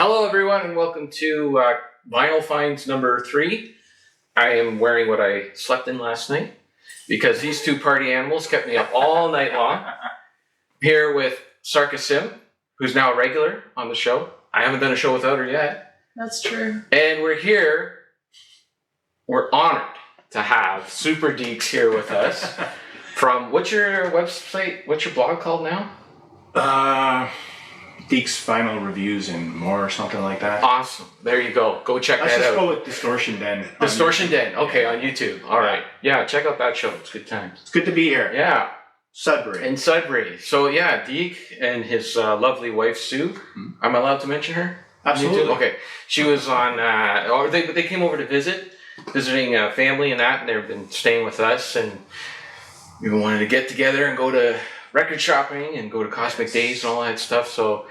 Hello, everyone, and welcome to Vinyl Finds number 3. I am wearing what I slept in last night because these two party animals kept me up all night long. Here with Sarka Sim, who's now a regular on the show. I haven't done a show without her yet. That's true. And we're honored to have SuperDekes here with us. From, what's your website, what's your blog called now? Dekes Final Reviews and More, or something like that. Awesome. There you go. Go check Let's that out. just go with Distortion Den. Distortion Den. Okay, on YouTube. All right. Yeah, check out that show. It's good times. It's good to be here. Yeah. Sudbury. In Sudbury. So yeah, Deke and his lovely wife Sue. I'm allowed to mention her? Absolutely. Okay. She was on, or they came over to visiting family and that, and they've been staying with us, and we wanted to get together and go to record shopping and go to Cosmic Days and all that stuff. So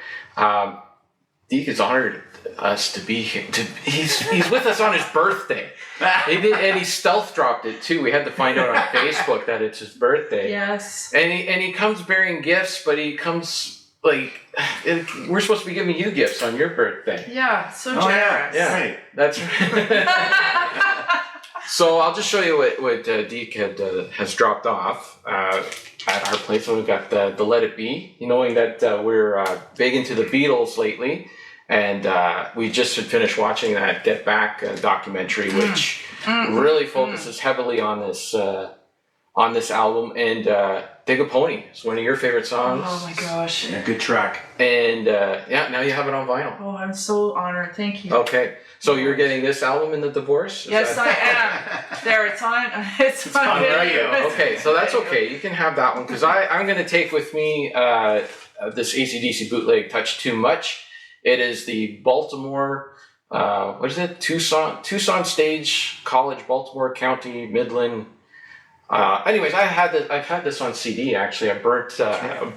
Deke has honored us to be here. He's with us on his birthday. And he stealth dropped it too. We had to find out on Facebook that it's his birthday. Yes. And he comes bearing gifts, but he comes like we're supposed to be giving you gifts on your birthday. Yeah, so generous. Yeah, Right. that's right. So I'll just show you what Deke has dropped off at our place. So we've got the Let It Be, knowing that we're big into the Beatles lately, and we just had finished watching that Get Back documentary, which really focuses heavily on this album. And Dig a Pony is one of your favorite songs. Oh my gosh. Yeah, good track. And yeah, now you have it on vinyl. Oh, I'm so honored. Thank you. Okay, so you're getting this album in the divorce? Yes, I am. There, it's on. It's on radio. Okay, so that's okay. You can have that one because I'm going to take with me this ACDC bootleg Touch Too Much. It is the Baltimore, what is it? Tucson Stage College, Baltimore County, Midland. Anyways, I've had this on CD actually. A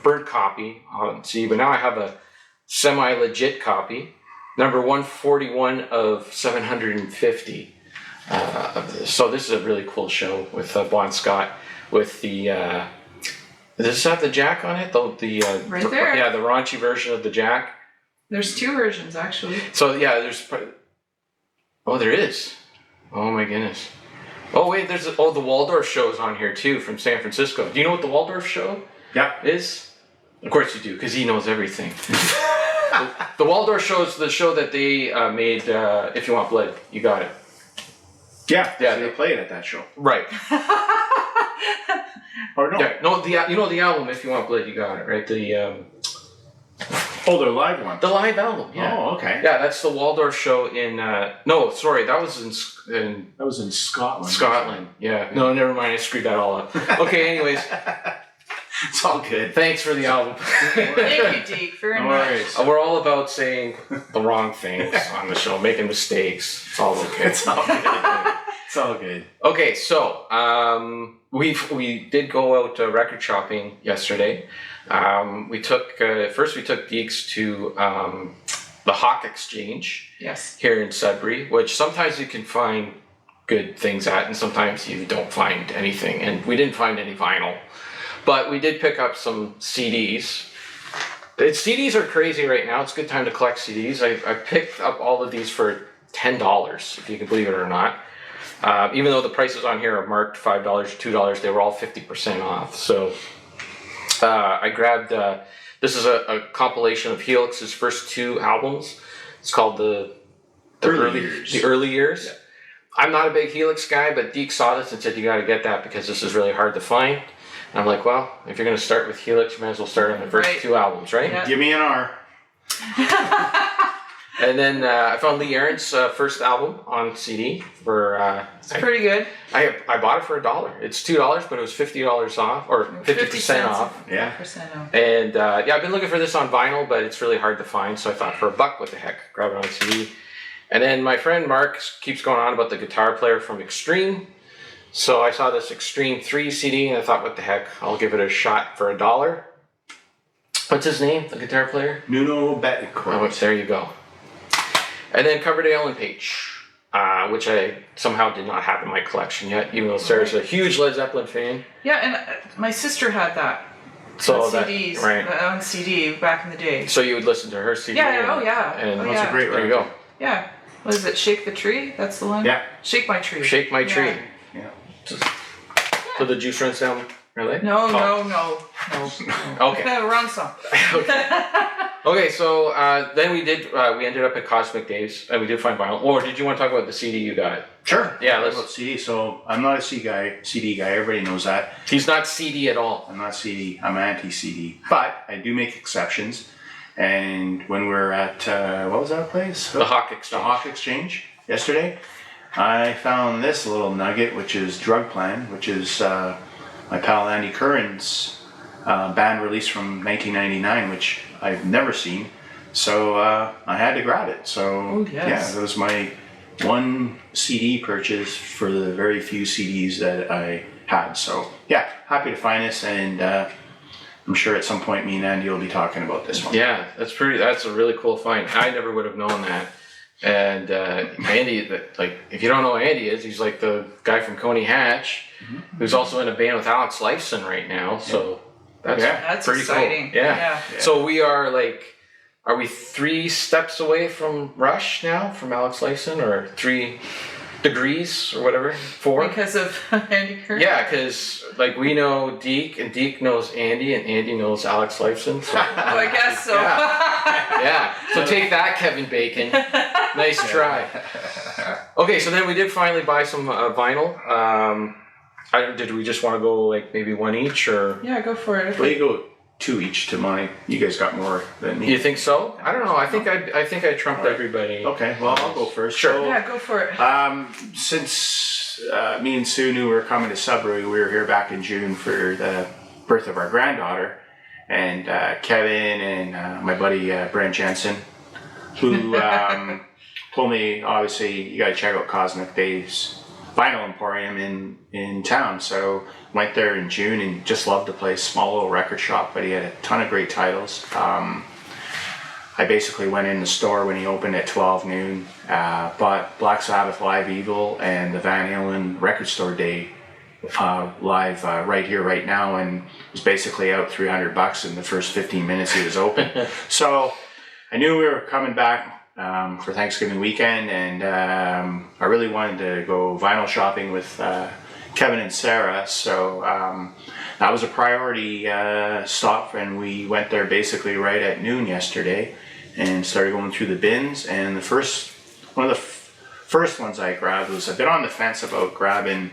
burnt copy on CD, but now I have a semi-legit copy. Number 141 of 750 of this. So this is a really cool show with Bon Scott with the. Does this have the Jack on it? The Right there. Yeah, the raunchy version of the Jack. There's two versions actually. So yeah, there is. Oh my goodness. Oh wait, the Waldorf show is on here too from San Francisco. Do you know what the Waldorf show is? Of course you do, because he knows everything. The Waldorf show is the show that they made. If You Want Blood, You Got It. Yeah, Yeah. so they played at that show. Right. Or no? Yeah. No, the album. If You Want Blood, You Got It. Right. Oh, their live one. The live album. Yeah. Oh, okay. Yeah, that's the Waldorf show in. No, sorry, that was in That was in Scotland. Scotland. Yeah. No, never mind. I screwed that all up. Okay. Anyways, It's all good. thanks for the album. Thank you, Deke. Very No much. worries. We're all about saying the wrong things on the show, making mistakes. It's all okay. It's all good. It's all good. Okay, so we did go out record shopping yesterday. We took Dekes to the Hawk Exchange Yes. here in Sudbury, which sometimes you can find good things at, and sometimes you don't find anything. And we didn't find any vinyl, but we did pick up some CDs. The CDs are crazy right now. It's a good time to collect CDs. I picked up all of these for $10, if you can believe it or not. Even though the prices on here are marked $5 or $2, they were all 50% off. So I grabbed, this is a compilation of Helix's first 2 albums. It's called the early years. Yeah. I'm not a big Helix guy, but Deke saw this and said, you got to get that because this is really hard to find. And I'm like, well, if you're going to start with Helix, you might as well start on the first 2 albums, right? Yeah. Give me an R. And then I found Lee Aaron's first album on CD for. It's pretty good. I bought it for $1. It's $2, but it was $50 off or 50% off. Yeah. 50% off. And yeah, I've been looking for this on vinyl, but it's really hard to find. So I thought for $1, what the heck, grab it on CD. And then my friend Mark keeps going on about the guitar player from Extreme. So I saw this Extreme 3 CD and I thought, what the heck, I'll give it a shot for $1. What's his name, the guitar player? Nuno Bettencourt. Oh, there you go. And then Coverdale and Page, which I somehow did not have in my collection yet, even though Sarah's a huge Led Zeppelin fan. Yeah, and my sister had that. So on that, CDs, right. on CD back in the day. So you would listen to her CD. Yeah, and, oh yeah, And oh That's yeah. a great there you record. go. Yeah. What is it? Shake the Tree? That's the one? Yeah. Shake My Tree. Shake My Tree. Yeah. So the juice runs down, really? No, Oh. no. Okay. Wrong song. Okay, so then we ended up at Cosmic Days, and we did find vinyl. Or did you want to talk about the CD you got? Sure. Yeah, Let's let's. CD. So I'm not a CD guy. Everybody knows that. He's not CD at all. I'm not CD. I'm anti-CD. But I do make exceptions. And when we're at what was that place? The Hawk The Exchange. Hawk Exchange yesterday. I found this little nugget, which is Drug Plan, which is my pal Andy Curran's band release from 1999, which I've never seen. So I had to grab it. So Oh, yes. yeah, it was my one CD purchase for the very few CDs that I had. So yeah, happy to find this, and I'm sure at some point me and Andy will be talking about this one. Yeah, that's a really cool find. I never would have known that. And Andy, like, if you don't know who Andy is, he's like the guy from Coney Hatch, who's also in a band with Alex Lifeson right now. So that's That's pretty exciting. cool. Yeah. So we are are we 3 steps away from Rush now, from Alex Lifeson, or 3 degrees or whatever? 4? Because of Andy Curran? Yeah, because like we know Deke, and Deke knows Andy, and Andy knows Alex Lifeson. So. Oh, I guess so. Yeah. So take that, Kevin Bacon. Nice try. Okay, so then we did finally buy some vinyl. Did we just want to go like maybe one each, or? Yeah, go for it. Well, you go 2 each to mine. You guys got more than me. You think so? I don't know. I think I trumped everybody. Okay, well I'll go first. Sure. So, Yeah, go for it. since me and Sue knew we were coming to Sudbury, we were here back in June for the birth of our granddaughter, and Kevin and my buddy Brent Jensen, who told me, obviously, you gotta check out Cosmic Days Vinyl Emporium in town. So went there in June and just loved the place. Small little record shop, but he had a ton of great titles. I basically went in the store when he opened at 12 noon, bought Black Sabbath Live Evil and the Van Halen Record Store Day live right here, right now, and it was basically out $300 in the first 15 minutes he was open. So I knew we were coming back for Thanksgiving weekend, and I really wanted to go vinyl shopping with Kevin and Sarah, so that was a priority stop, and we went there basically right at noon yesterday and started going through the bins. And one of the first ones I grabbed was, I've been on the fence about grabbing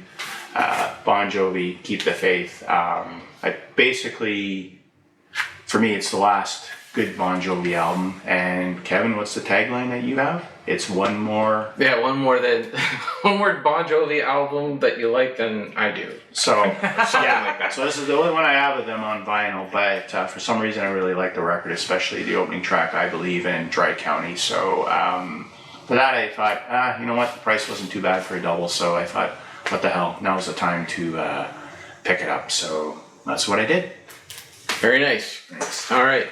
Bon Jovi, Keep the Faith. I basically, for me, it's the last good Bon Jovi album. And Kevin, what's the tagline that you have? It's one more. Yeah, one more Bon Jovi album that you like than I do. So something like that. So this is the only one I have of them on vinyl, but for some reason I really like the record, especially the opening track, I Believe, in Dry County. So for that I thought, you know what, the price wasn't too bad for a double, so I thought, what the hell, now's the time to pick it up. So that's what I did. Very nice. Thanks. All right.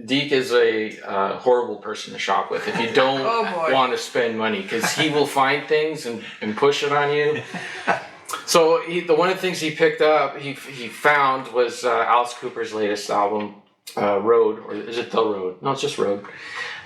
Deke is a horrible person to shop with if you don't Oh, boy. want to spend money, because he will find things and push it on you. So one of the things he picked up, he found was Alice Cooper's latest album, Road, or is it The Road? No, it's just Road.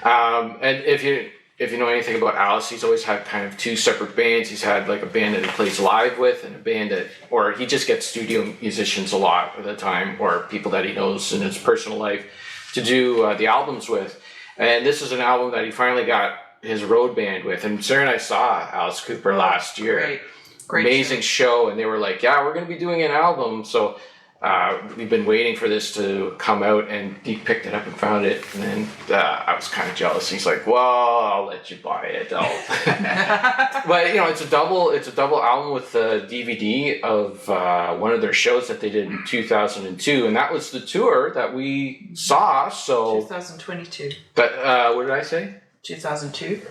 And if you know anything about Alice, he's always had kind of 2 separate bands. He's had like a band that he plays live with, and a band or he just gets studio musicians a lot of the time, or people that he knows in his personal life to do the albums with. And this is an album that he finally got his road band with. And Sarah and I saw Alice Cooper last year. Great Amazing show. And they were like, yeah, we're going to be doing an album. So we've been waiting for this to come out, and he picked it up and found it. And then I was kind of jealous. He's like, well, I'll let you buy it. But you know, it's a double album with a DVD of one of their shows that they did in 2002, and that was the tour that we saw. So 2022. But what did I say? 2002.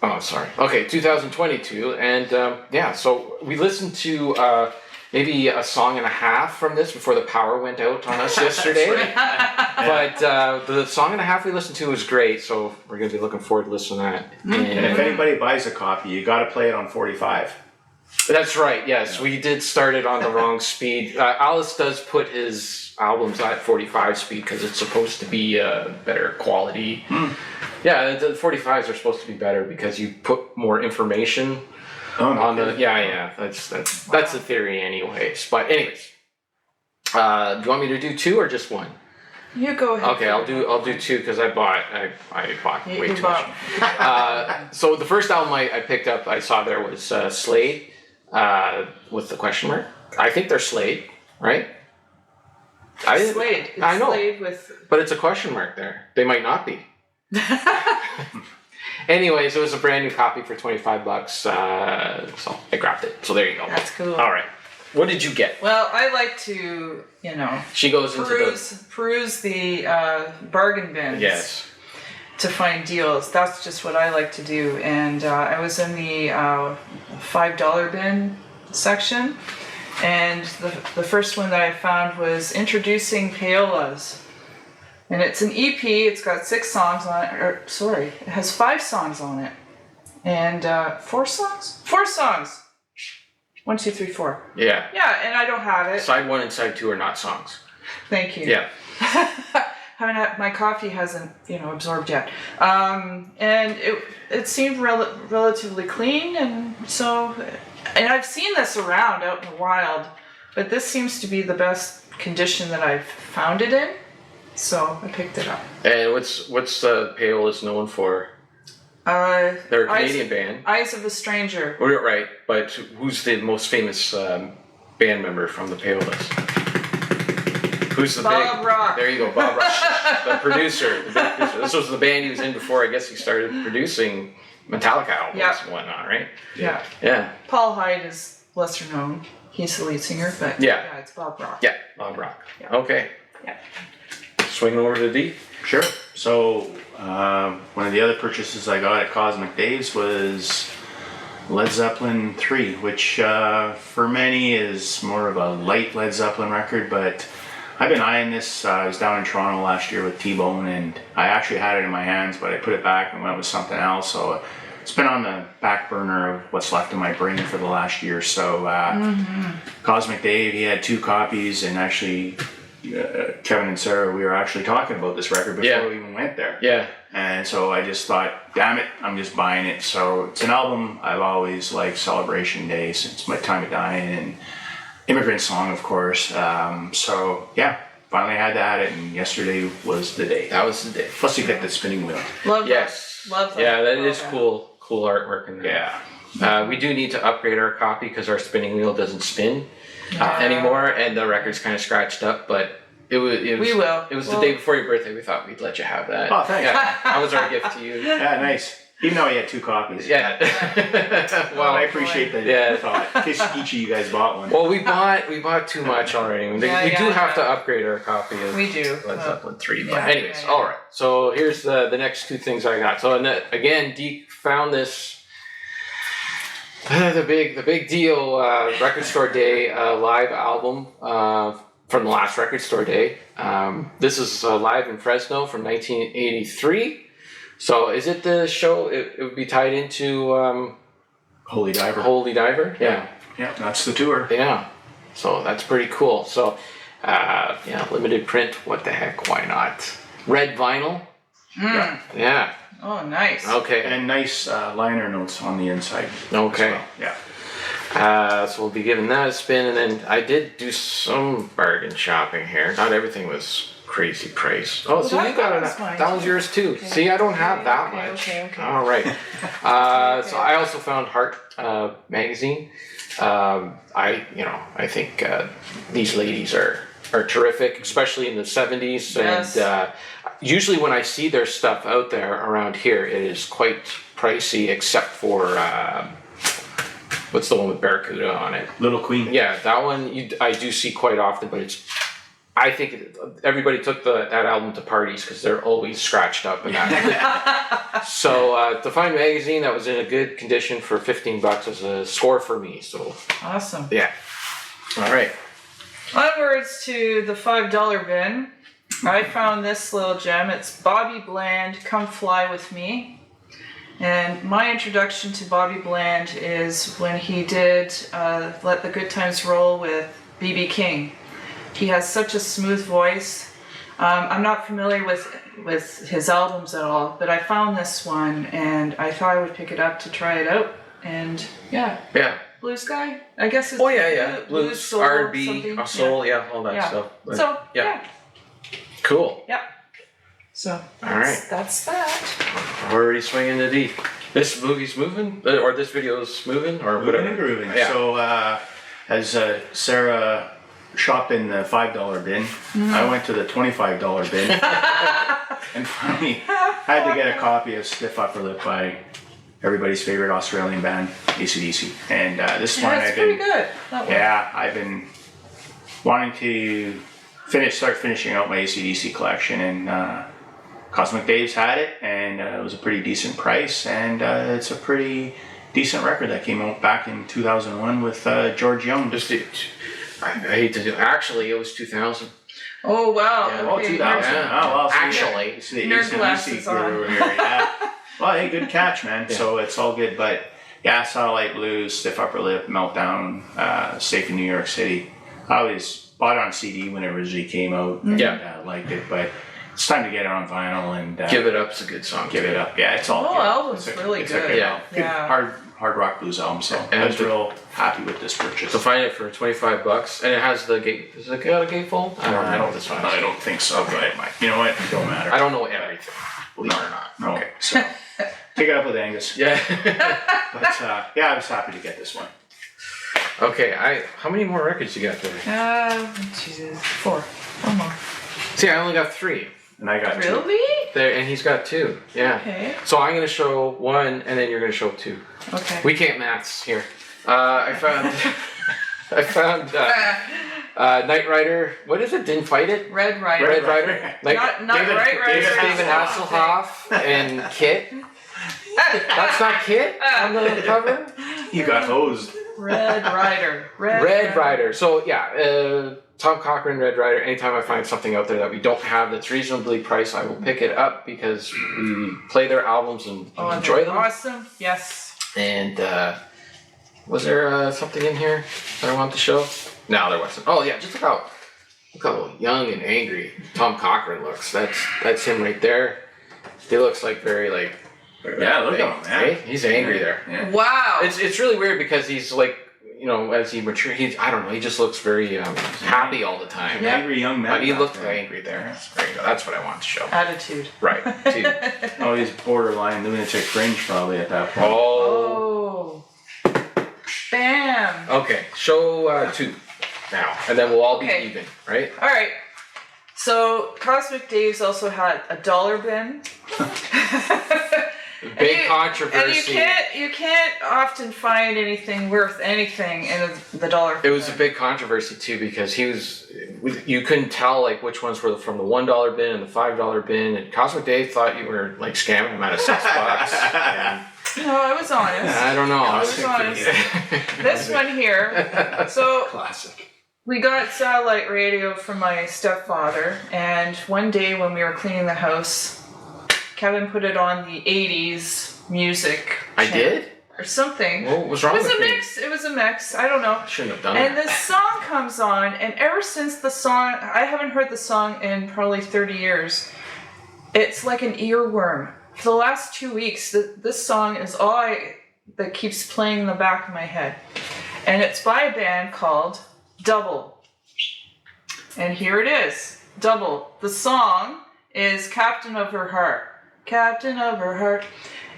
Oh, sorry. Okay, 2022, and yeah. So we listened to maybe a song and a half from this before the power went out on us yesterday. But the song and a half we listened to was great, so we're going to be looking forward to listening to that. And if anybody buys a copy, you got to play it on 45. That's right. Yes, we did start it on the wrong speed. Alice does put his albums at 45 speed because it's supposed to be better quality. Yeah, the 45s are supposed to be better because you put more information on the. Yeah. That's the theory, anyways. But anyways, do you want me to do 2 or just 1? You go ahead. Okay, I'll do 2 because I bought way too bought. much. So the first album I picked up, I saw there was Slade with the question mark. I think they're Slade, right? Slade. It's I know, Slade with. but it's a question mark there. They might not be. Anyways, it was a brand new copy for $25, so I grabbed it. So there you go. That's cool. All right, what did you get? Well, I like to, She goes into peruse the bargain bins. Yes. To find deals. That's just what I like to do. And I was in the $5 bin section, and the first one that I found was Introducing Paolas. And it's an EP, it's got 6 songs on it, it has 5 songs on it. And 4 songs? 4 songs! 1, 2, 3, 4. Yeah. Yeah, and I don't have it. Side 1 and side 2 are not songs. Thank you. Yeah. My coffee hasn't, absorbed yet. And it seemed relatively clean, and I've seen this around out in the wild, but this seems to be the best condition that I've found it in, so I picked it up. And what's Paolas known for? They're a Canadian band. Eyes of a Stranger. Right, but who's the most famous band member from the Paolas? Who's the Bob Rock. There you go, Bob Rock, the producer. This was the band he was in before I guess he started producing Metallica albums and whatnot, right? Yeah. Yeah. Paul Hyde is lesser known. He's the lead singer, but yeah it's Bob Rock. Yeah, Bob Rock. Yeah. Okay. Yeah. Swinging over to D. Sure. So one of the other purchases I got at Cosmic Days was Led Zeppelin 3, which for many is more of a light Led Zeppelin record, but I've been eyeing this. I was down in Toronto last year with T-Bone, and I actually had it in my hands, but I put it back and went with something else. So it's been on the back burner of what's left in my brain for the last year. So Cosmic Dave, he had 2 copies, and actually Kevin and Sarah, we were actually talking about this record before we even went there. Yeah. And so I just thought, damn it, I'm just buying it. So it's an album I've always liked, Celebration Day, since my time of dying, and Immigrant Song, of course. So yeah, finally had to add it, and yesterday was the day. That was the day. Plus you get the spinning wheel. Love that. Yes. Love that. Yeah, that is cool. Cool artwork in there. Yeah. We do need to upgrade our copy because our spinning wheel doesn't spin anymore, and the record's kind of scratched up. But it was. We will. It was the day before your birthday. We thought we'd let you have that. Oh, thanks. Yeah, that was our gift to you. Yeah, nice. Even though he had 2 copies. Yeah. Well, I appreciate that. Yeah. Thought. In case each of you guys bought one. Well, we bought too much already. We do have to upgrade our copy of We do. Led Zeppelin 3. But Yeah, anyways, yeah. all right. So here's the next 2 things I got. So again, Deke found this the big deal Record Store Day live album from the last Record Store Day. This is live in Fresno from 1983. So is it the show? It would be tied into Holy Diver. Holy Diver? Yeah. Yeah, that's the tour. Yeah. So that's pretty cool. So, limited print. What the heck? Why not? Red vinyl. Yeah. Oh, nice. Okay. And nice liner notes on the inside. Okay. As well. Yeah. So we'll be giving that a spin, and then I did do some bargain shopping here. Not everything was crazy price. Oh, so you got it. That was yours too. Okay. See, I don't have that much. Okay. All right. So I also found Heart magazine. I think these ladies are terrific, especially in the 70s. Yes. And usually when I see their stuff out there around here, it is quite pricey, except for what's the one with Barracuda on it? Little Queen. Yeah, that one I do see quite often, but I think everybody took that album to parties because they're always scratched up and that. So to find a magazine that was in a good condition for $15 was a score for me. So Awesome. yeah. All right. Onwards to the $5 bin. I found this little gem. It's Bobby Bland, Come Fly With Me. And my introduction to Bobby Bland is when he did Let the Good Times Roll with B.B. King. He has such a smooth voice. I'm not familiar with his albums at all, but I found this one and I thought I would pick it up to try it out. And yeah. Blues guy? I guess it's blues, soul, R&B, something. soul, all that stuff. But, So, yeah. Cool. Yeah. So, Alright. that's that. Already swinging the D. This movie's moving? Or this video's moving? Or Moving whatever? and grooving. Yeah. So, as Sarah shopped in the $5 bin, I went to the $25 bin and finally had to get a copy of Stiff Upper Lip by everybody's favorite Australian band, ACDC. And this one It's pretty good. That one. Yeah, I've been wanting to start finishing out my ACDC collection, and Cosmic Dave's had it, and it was a pretty decent price, and it's a pretty decent record that came out back in 2001 with George Young. I hate to do. Actually, it was 2000. Oh, wow. Yeah. Oh, Okay. 2000. Yeah. Oh, well, Actually, it's the nerd ACDC glasses guru on. over here, yeah. Well, hey, good catch, man. Yeah. So it's all good, but yeah, Satellite Blues, Stiff Upper Lip, Meltdown, Safe in New York City. I always bought it on CD when it originally came out, and liked it, but it's time to get it on vinyl and Give It Up's a good song. Give It Up. Yeah, it's all The whole good. album's It's a- really it's a good. Yeah. good Yeah. hard rock blues album. So And I was the- real happy with this purchase. So find it for $25, and it has the gate. Is it got a gatefold? I don't know this one. I don't think so. Okay. But you know what? It don't matter. I don't know everything. Believe it or not. No. Okay. So pick it up with Angus. Yeah. But yeah, I was happy to get this one. Okay. How many more records you got there? Jesus. Four more. See, I only got 3. And I got two. Really? There, and he's got 2. Yeah. Okay. So I'm gonna show 1, and then you're gonna show 2. Okay. We can't maths here. I found. I found Knight Rider. What is it? Didn't Fight It. Red Rider. Red Rider. Like Not David- Right Rider. David David Hasselhoff and Kit. That's not Kit on the cover. You got hosed. Red Rider. Red Rider. So yeah, Tom Cochrane, Red Rider. Anytime I find something out there that we don't have that's reasonably priced, I will pick it up because we play their albums and Oh, enjoy them. Awesome. Yes. And was there something in here that I wanted to show? No, there wasn't. Oh yeah, just look how young and angry Tom Cochrane looks. That's him right there. He looks like very like. Yeah, look at him, man. Hey, he's angry there. Yeah. Wow. It's really weird because he's like, you know, as he matures, I don't know, he just looks very happy all the time. An angry young man. But he back looked there. angry there. There you go. That's what I want to show. Attitude. Right. Two. Oh, he's borderline lunatic fringe probably at that point. Oh. Oh. Bam. Okay. Show 2 now, and then we'll all be Okay. even, right? All right. So Cosmic Dave's also had a dollar bin. Big And controversy. you can't often find anything worth anything in the dollar. It was a big controversy too because you couldn't tell like which ones were from the $1 bin and the $5 bin, and Cosmic Dave thought you were like scamming him out of $6. And No, I was honest. I don't know. I was honest. This one here. So Classic. we got satellite radio from my stepfather, and one day when we were cleaning the house, Kevin put it on the 80s music. I channel did? or something. What was wrong It was with a me? mix. It was a mix. I don't know. I shouldn't have done And it. this song comes on, and ever since the song, I haven't heard the song in probably 30 years. It's like an earworm. For the last 2 weeks, this song is all that keeps playing in the back of my head. And it's by a band called Double. And here it is, Double. The song is Captain of Her Heart. Captain of Her Heart.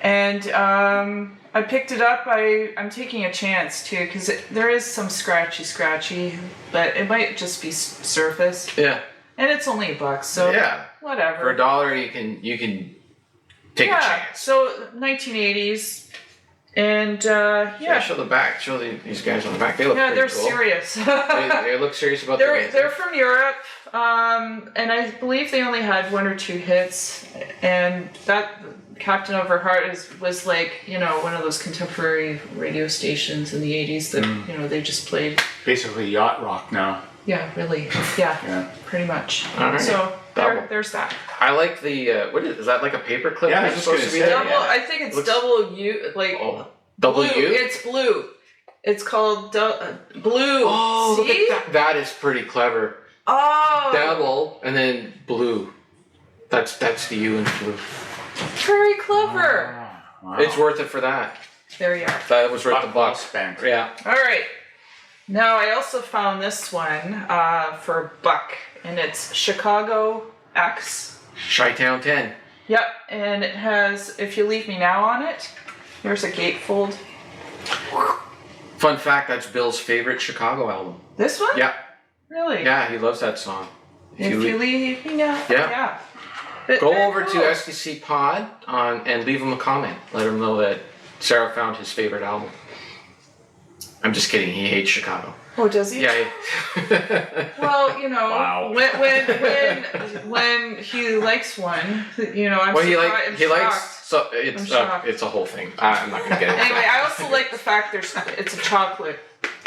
And I picked it up. I'm taking a chance too, because there is some scratchy, but it might just be surface. Yeah. And it's only $1, so Yeah. whatever. For $1 you can take a chance. So 1980s, and Yeah, show the back. Show these guys on the back. They look pretty they're cool. serious. They look serious about their music. They're from Europe, and I believe they only had 1 or 2 hits, and that Captain of Her Heart was like, one of those contemporary radio stations in the 80s that, they just played. Basically yacht rock now. Yeah, really. Yeah, Yeah. pretty much. All right. So album. there's that. I like the what is that like a paper clip? Yeah, I it's was just supposed gonna to be say, there? Double. yeah. I think it's Looks- double U. Like Double blue. U. It's blue. It's called blue. Oh, look See? at that! That is pretty clever. Oh. Double and then blue. That's the U in blue. Very clever. Wow. It's worth it for that. There you are. That was worth the Well buck. spent. Yeah. All right. Now I also found this one for $1, and it's Chicago X. Chi-Town 10. Yep, and it has "If You Leave Me Now" on it. There's a gatefold. Fun fact: that's Bill's favorite Chicago album. This one? Yeah. Really? Yeah, he loves that song. If you leave me now. Yeah. But Go very over cool. to SDC Pod and leave him a comment. Let him know that Sarah found his favorite album. I'm just kidding. He hates Chicago. Oh, does he? Yeah. Well, you know, Wow. when he likes one, you know, I'm Well, he surprised. likes. So I'm shocked. it's a whole thing. I'm not gonna get into Anyway, that. I also like the fact it's a chocolate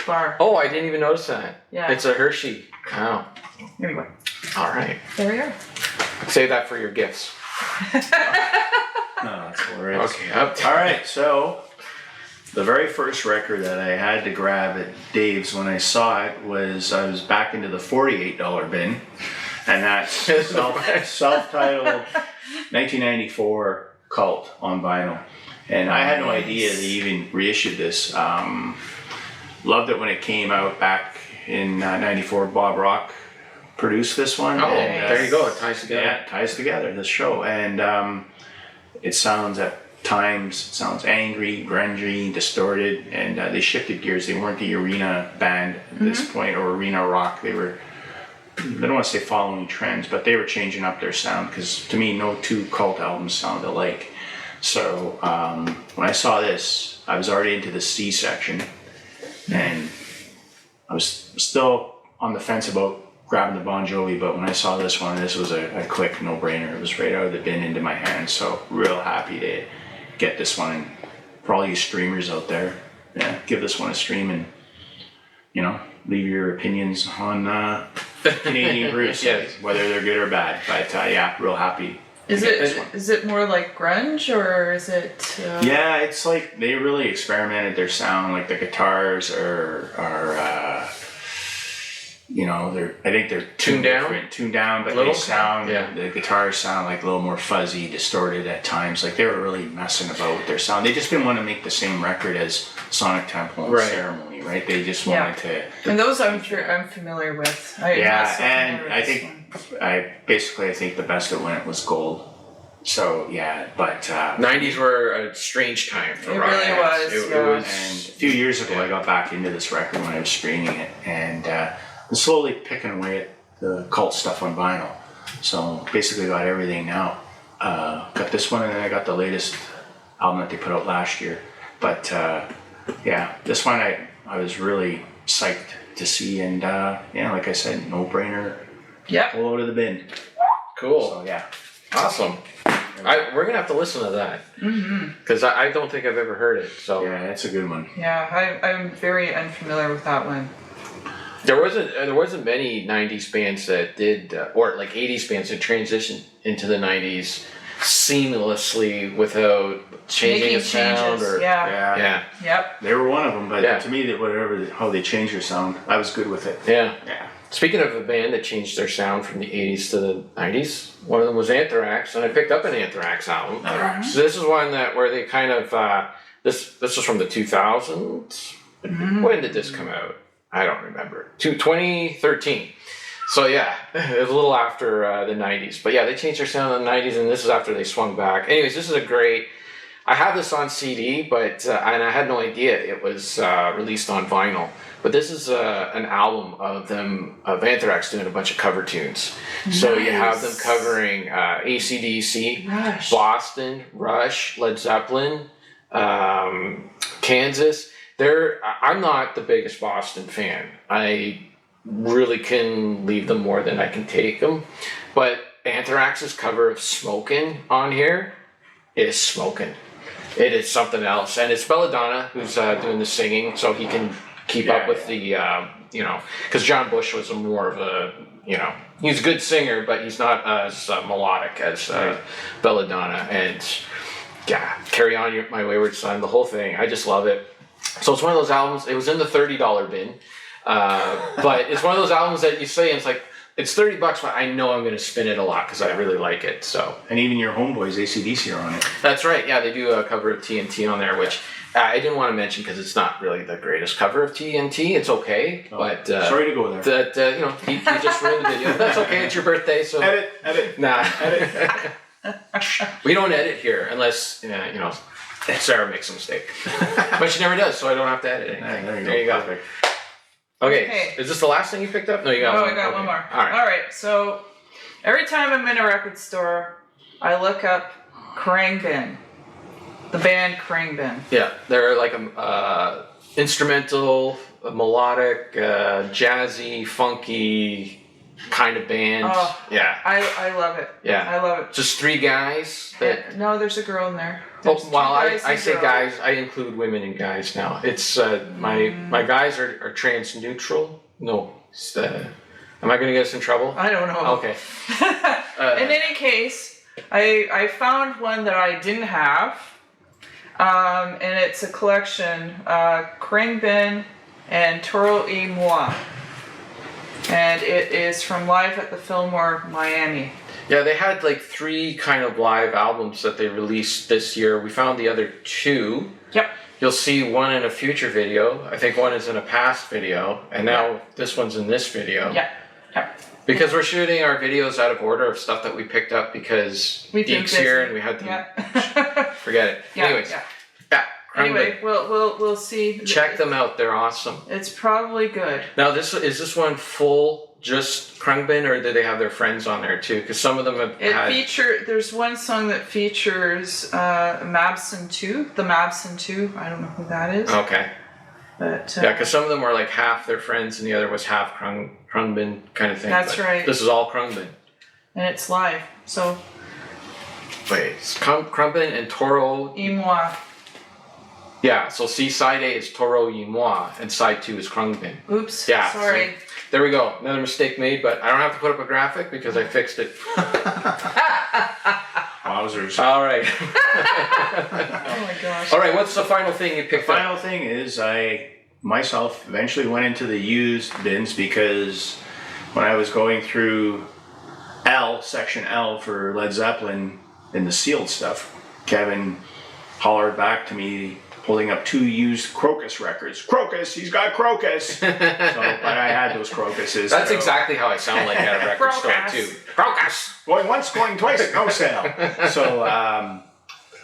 bar. Oh, I didn't even notice that. Yeah. It's a Hershey. Oh. Anyway, All right. there we are. Save that for your gifts. No, that's hilarious. Okay. Up. All right, so the very first record that I had to grab at Dave's when I saw it was I was back into the $48 bin, and that's self-titled 1994 Cult on vinyl. And I had no idea they even reissued this. Loved it when it came out back in '94. Bob Rock produced this one. Oh, and, there you go. It ties together. yeah, it ties together this show, and it sounds at times angry, grungy, distorted, and they shifted gears. They weren't the arena band at this point, or arena rock. They were, I don't want to say following trends, but they were changing up their sound, because to me, no two Cult albums sound alike. So when I saw this, I was already into the C section, and I was still on the fence about grabbing the Bon Jovi, but when I saw this one, this was a quick no-brainer. It was right out of the bin into my hand, so real happy to get this one. And for all you streamers out there, yeah, give this one a stream, and leave your opinions on Canadian Bruce, Yes. whether they're good or bad. But yeah, real happy. Is to get this one. it more like grunge, or is it? Yeah, it's like they really experimented their sound. Like the guitars are I think they're Tuned down, but Little? they sound, Yeah. the guitars sound like a little more fuzzy, distorted at times. Like they were really messing about with their sound. They just didn't want to make the same record as Sonic Temple and Right. Ceremony, right? They just Yeah. wanted to. And those I'm familiar with. I'm Yeah, not so and familiar I with this think one. I think the best that went was Gold. So yeah, but 90s were a strange time for It rock. really was, It yeah. was. and a few years ago, I got back into this record when I was streaming it, and I'm slowly picking away at the Cult stuff on vinyl. So basically, got everything now. Got this one, and then I got the latest album that they put out last year. But yeah, this one I was really psyched to see, and like I said, no brainer. Yep. Pull out of the bin. Cool. So yeah. Awesome. We're gonna have to listen to that because I don't think I've ever heard it. So Yeah, it's a good one. Yeah, I'm very unfamiliar with that one. there wasn't many '90s bands that did, or like '80s bands that transitioned into the '90s seamlessly without changing Making a sound changes. or Yeah. Yep. They were one of them, but Yeah. to me, how they changed their sound, I was good with it. yeah. Yeah. Speaking of a band that changed their sound from the '80s to the '90s, one of them was Anthrax, and I picked up an Anthrax album. So this is one where they kind of this was from the 2000s. When did this come out? I don't remember. 2013. So yeah, it was a little after the '90s. But yeah, they changed their sound in the '90s, and this is after they swung back. Anyways, this is a great. I have this on CD, but and I had no idea it was released on vinyl. But this is an album of Anthrax doing a bunch of cover tunes. So you have them covering ACDC, Rush. Boston, Rush, Led Zeppelin, Kansas. I'm not the biggest Boston fan. I really can leave them more than I can take them. But Anthrax's cover of Smokin' on here is smoking. It is something else. And it's Belladonna who's doing the singing, so he can keep up with the, because John Bush was more of a, he's a good singer, but he's not as melodic as Belladonna. And yeah, Carry On My Wayward Son, the whole thing. I just love it. So it's one of those albums. It was in the $30 bin, but it's one of those albums that you say, and it's like, it's $30, but I know I'm going to spin it a lot because I really like it. So, and even your homeboys, ACDC, are on it. That's right. Yeah, they do a cover of TNT on there, which I didn't want to mention because it's not really the greatest cover of TNT. It's okay, but sorry to go there. That he just ruined the video. That's okay. It's your birthday, so Edit. Nah, Edit. we don't edit here unless Sarah makes a mistake, but she never does, so I don't have to edit anything. There you go. Perfect. Okay, is this the last thing you picked up? No, you got one. I got one more. All right. So every time I'm in a record store, I look up Cring, the band Cring. Yeah, they're like a instrumental, melodic, jazzy, funky kind of band. Oh, yeah. I love it. Yeah. I love it. Just 3 guys that... No, there's a girl in there. Oh, well, I say guys, I include women and guys now. It's, my guys are trans neutral. No, am I going to get us in trouble? I don't know. Okay. In any case, I found one that I didn't have. And it's a collection, Cring and Toro y Moi. And it is from Live at the Fillmore, Miami. Yeah, they had like 3 kind of live albums that they released this year. We found the other 2. Yep. You'll see one in a future video. I think one is in a past video. And now this one's in this video. Yeah. Yep. Because we're shooting our videos out of order of stuff that we picked up because Deke's here and we had to forget it. Yeah, Anyways. yeah. Anyway, we'll see. Check them out. They're awesome. It's probably good. Now, is this one full just Krungbin, or do they have their friends on there too? Because some of them have there's one song that features Mabson 2, the Mabson 2. I don't know who that is. Okay. But yeah, because some of them were like half their friends and the other was half Krungbin kind of thing. That's right. This is all Krungbin. And it's live, so. Wait, it's Krungbin and Toro y Moi. Yeah, so see, side A is Toro y Moi, and side 2 is Krungbin. Oops, yeah, sorry. So, there we go. Another mistake made, but I don't have to put up a graphic because I fixed it. Wowzers. All right. Oh my gosh. All right, what's the final thing you picked up? The final thing is I myself eventually went into the used bins because when I was going through section L for Led Zeppelin in the sealed stuff, Kevin hollered back to me holding up 2 used Crocus records. Crocus, he's got Crocus. But I had those Crocuses. That's exactly how I sound like at a record store too. Crocus. Going once, going twice, no sale. So I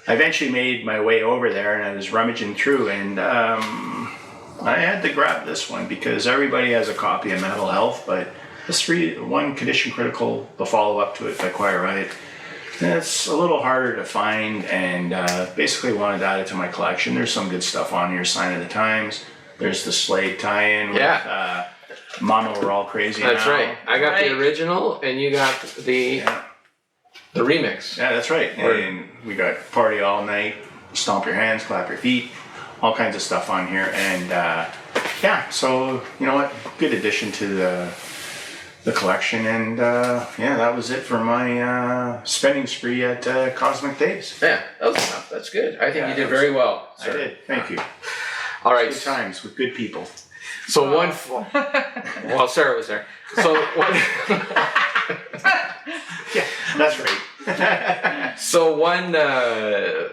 eventually made my way over there and I was rummaging through and I had to grab this one because everybody has a copy of Mental Health, but this one Condition Critical, the follow-up to it by Quiet Riot. It's a little harder to find and basically wanted to add it to my collection. There's some good stuff on here. Sign of the Times. There's the Slade tie-in with Mama We're All Crazy That's Now. right. I got the original and you got the remix. Yeah, that's right. And we got Party All Night, Stomp Your Hands, Clap Your Feet, all kinds of stuff on here. And so you know what? Good addition to the collection, and that was it for my spending spree at Cosmic Days. Yeah, that was enough. That's good. I think you did very well, sir. I did. Thank you. All right. Good times with good people. So well, Sarah was there. So one. Yeah, that's right. So one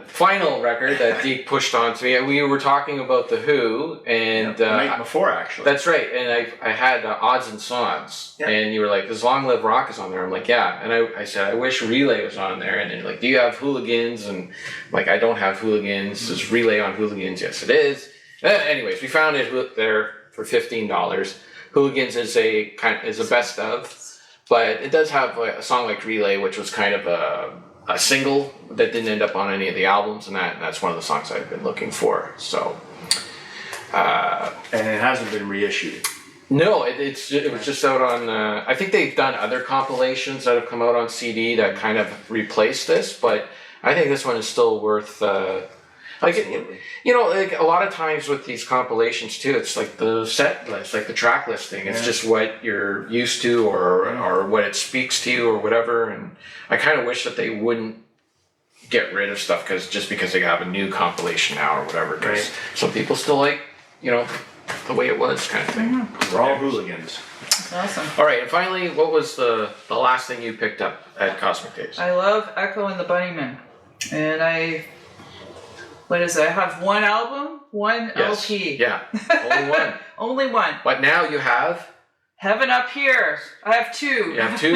final record that Deke pushed on to me. We were talking about the Who, and the night before, actually. That's right. And I had Odds and Sods, and you were like, "Does Long Live Rock is on there?" I'm like, "Yeah." And I said, "I wish Relay was on there." And then you're like, "Do you have Hooligans?" And I'm like, "I don't have Hooligans." Is Relay on Hooligans? Yes, it is. Anyways, we found it there for $15. Hooligans is a best of. But it does have a song like Relay, which was kind of a single that didn't end up on any of the albums, and that's one of the songs I've been looking for. So, and it hasn't been reissued. No, it was just out on. I think they've done other compilations that have come out on CD that kind of replaced this, but I think this one is still worth. Like, Absolutely. you know, like a lot of times with these compilations too, it's like the set list, like the track listing. It's Yeah. just what you're used to or what it speaks to you or whatever. And I kind of wish that they wouldn't get rid of stuff just because they have a new compilation now or whatever. Because Right. some people still like, you know, the way it was kind of thing. We're all hooligans. Awesome. All right, and finally, what was the last thing you picked up at Cosmic Days? I love Echo and the Bunnyman. And what is it? I have one album, one Yes. LP. Yeah, only one. Only one. But now you have Heaven Up Here. I have two. You have two.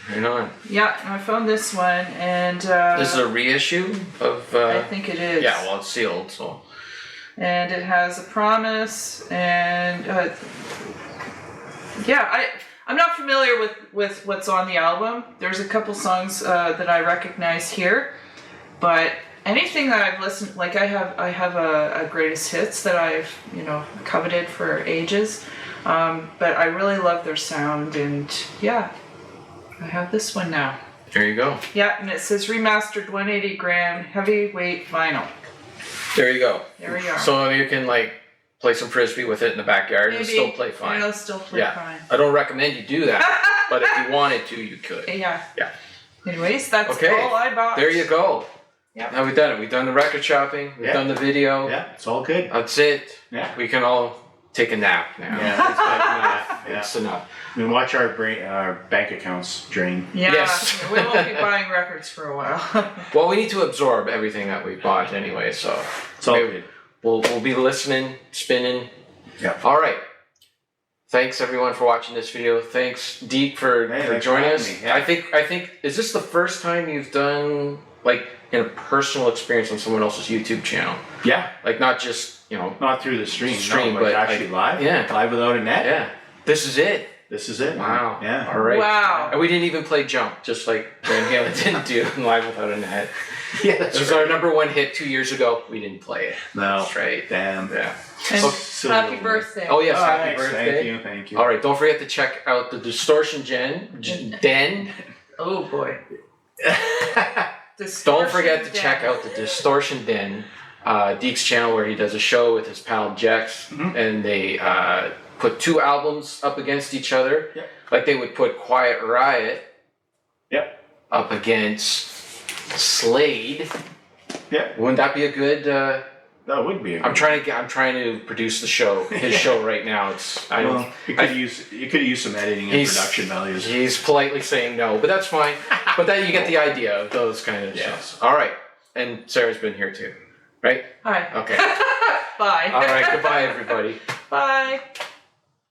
Right on. Yeah, and I found this one, and This is a reissue of. I think it is. Yeah, well, it's sealed, so. And it has a promise, and I'm not familiar with what's on the album. There's a couple songs that I recognize here, but anything that I've listened, like I have a greatest hits that I've coveted for ages, but I really love their sound, and yeah, I have this one now. There you go. Yeah, and it says remastered 180 gram heavyweight vinyl. There you go. There we are. So you can like play some frisbee with it in the backyard and Maybe. still play fine. It'll still play Yeah. fine. I don't recommend you do that, but if you wanted to, you could. Yeah. Yeah. Anyways, that's Okay. all I bought. There you go. Yeah. Now we've done it. We've done the record shopping. We've Yeah. done the video. Yeah, it's all good. That's it. Yeah. We can all take a nap now. Yeah, that's enough. Yeah. That's enough. We watch our bank accounts drain. Yeah. Yes. We won't be buying records for a while. Well, we need to absorb everything that we bought anyway, so It's all maybe good. we'll be listening, spinning. Yeah. All right. Thanks everyone for watching this video. Thanks Deke for Hey, thanks joining for us. having me. Yeah. I think is this the first time you've done like in a personal experience on someone else's YouTube channel? Yeah. Like not just, Not through the stream, Stream, no, but, actually like, live. yeah. Live without a net. yeah. This is it. This is it. Wow. Yeah. All right. Wow. And we didn't even play Jump, just like Van Halen didn't do in Live Without a Net. Yeah, It that's was our number one hit 2 years ago. We didn't play it. No. That's right. Damn. Yeah. And Silly happy little- birthday. Oh yes, Oh, happy thanks. birthday. Thank you. All right, don't forget to check out the Distortion Den. Oh boy. Don't forget to Distortion check Den. out the Distortion Den, Deke's channel where he does a show with his pal Jex, and they put two albums up against each other. Yep. Like they would put Quiet Riot Yep. up against Slade. Yep. Wouldn't that be a good? That would be. I'm trying to produce the show, his show right now. Well, you could use some editing and production values. He's politely saying no, but that's fine. But then you get the idea of those kind of shows. All right, and Sarah's been here too, right? Hi. Okay. Bye. All right. Goodbye, everybody. Bye.